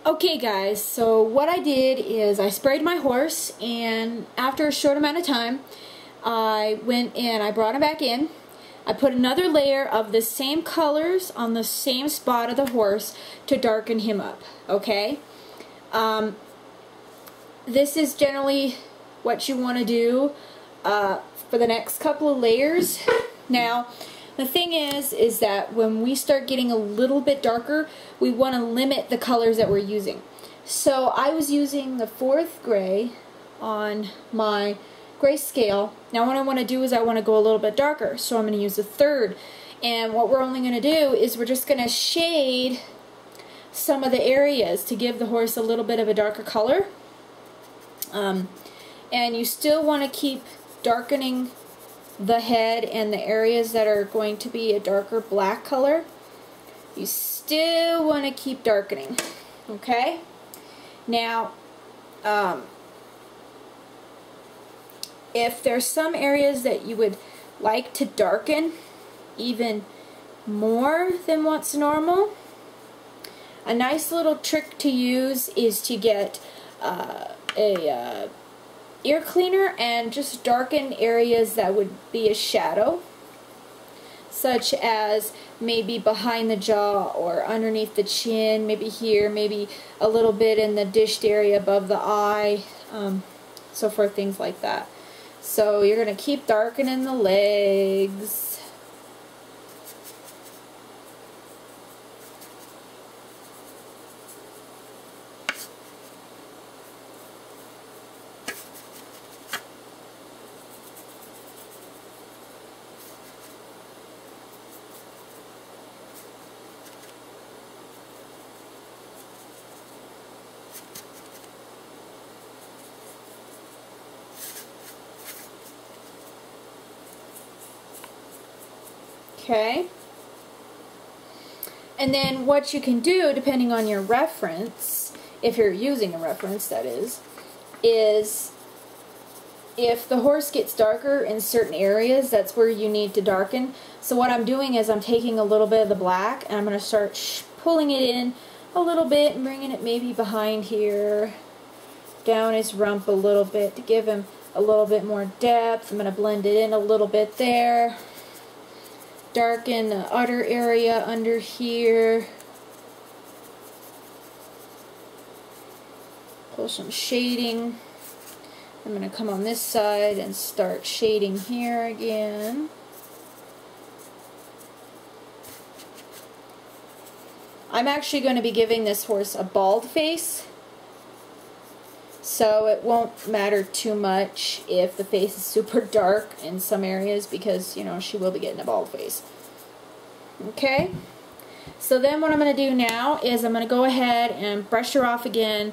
Okay guys, so what I did is I sprayed my horse, and after a short amount of time I went and I brought him back in. I put another layer of the same colors on the same spot of the horse to darken him up, okay? This is generally what you want to do for the next couple of layers. Now, the thing is that when we start getting a little bit darker, we want to limit the colors that we're using. So I was using the 4th gray on my gray scale. Now what I want to do is I want to go a little bit darker, so I'm going to use the 3rd. And what we're only going to do is we're just going to shade some of the areas to give the horse a little bit of a darker color. And you still want to keep darkening the head and the areas that are going to be a darker black color. You still want to keep darkening, okay? Now, if there's some areas that you would like to darken even more than what's normal, a nice little trick to use is to get a ear cleaner and just darken areas that would be a shadow, such as maybe behind the jaw or underneath the chin, maybe here, maybe a little bit in the dished area above the eye, so forth, things like that. So you're going to keep darkening the legs. Okay, and then what you can do, depending on your reference, if you're using a reference that is if the horse gets darker in certain areas, that's where you need to darken. So what I'm doing is I'm taking a little bit of the black and I'm going to start pulling it in a little bit and bringing it maybe behind here, down his rump a little bit to give him a little bit more depth. I'm going to blend it in a little bit there. Darken the udder area under here. Pull some shading. I'm going to come on this side and start shading here again. I'm actually going to be giving this horse a bald face, so it won't matter too much if the face is super dark in some areas, because, you know, she will be getting a bald face. Okay? So then what I'm going to do now is I'm going to go ahead and brush her off again,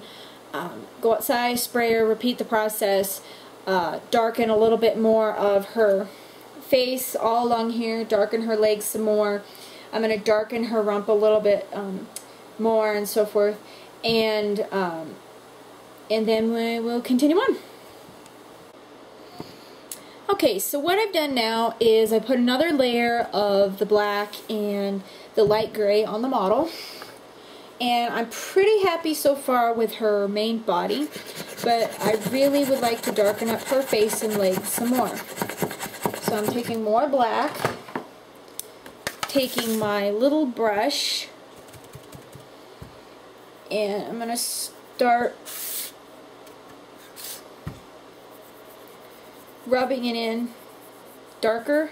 go outside, spray her, repeat the process, darken a little bit more of her face all along here, darken her legs some more. I'm going to darken her rump a little bit more and so forth. And then we will continue on. Okay, so what I've done now is I put another layer of the black and the light gray on the model. And I'm pretty happy so far with her main body, but I really would like to darken up her face and legs some more. So I'm taking more black, taking my little brush, and I'm going to start rubbing it in darker.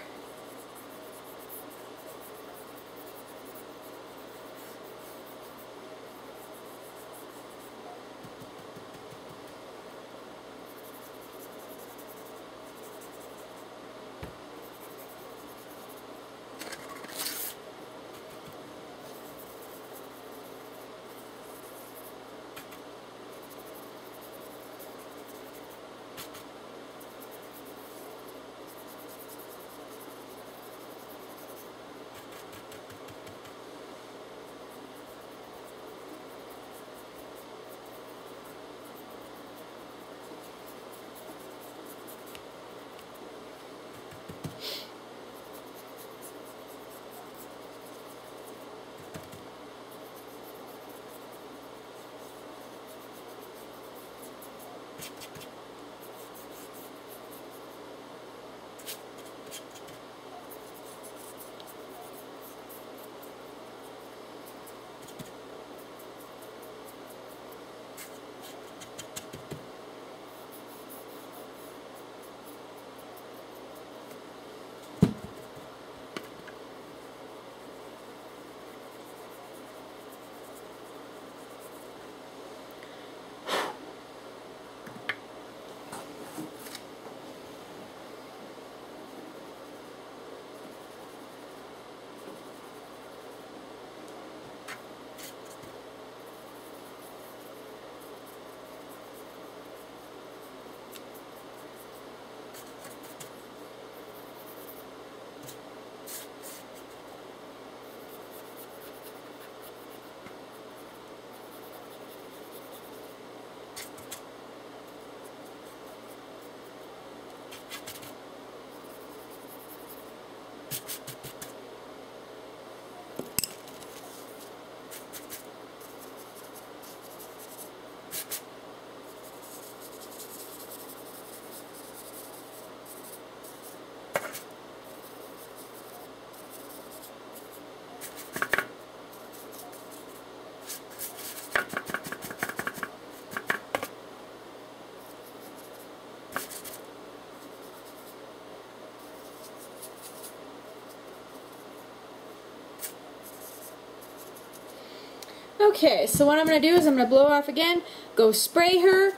Okay, so what I'm going to do is I'm going to blow off again, go spray her.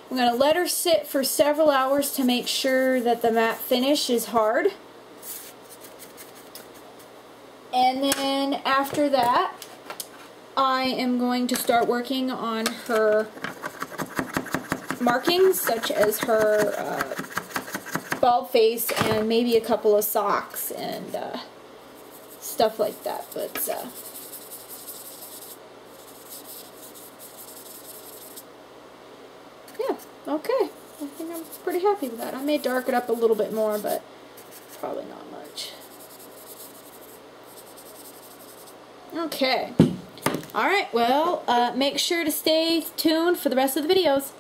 I'm going to let her sit for several hours to make sure that the matte finish is hard. And then after that, I am going to start working on her markings, such as her bald face and maybe a couple of socks and stuff like that. But yeah, okay. I think I'm pretty happy with that. I may darken it up a little bit more, but probably not much. Okay. Alright, well, make sure to stay tuned for the rest of the videos.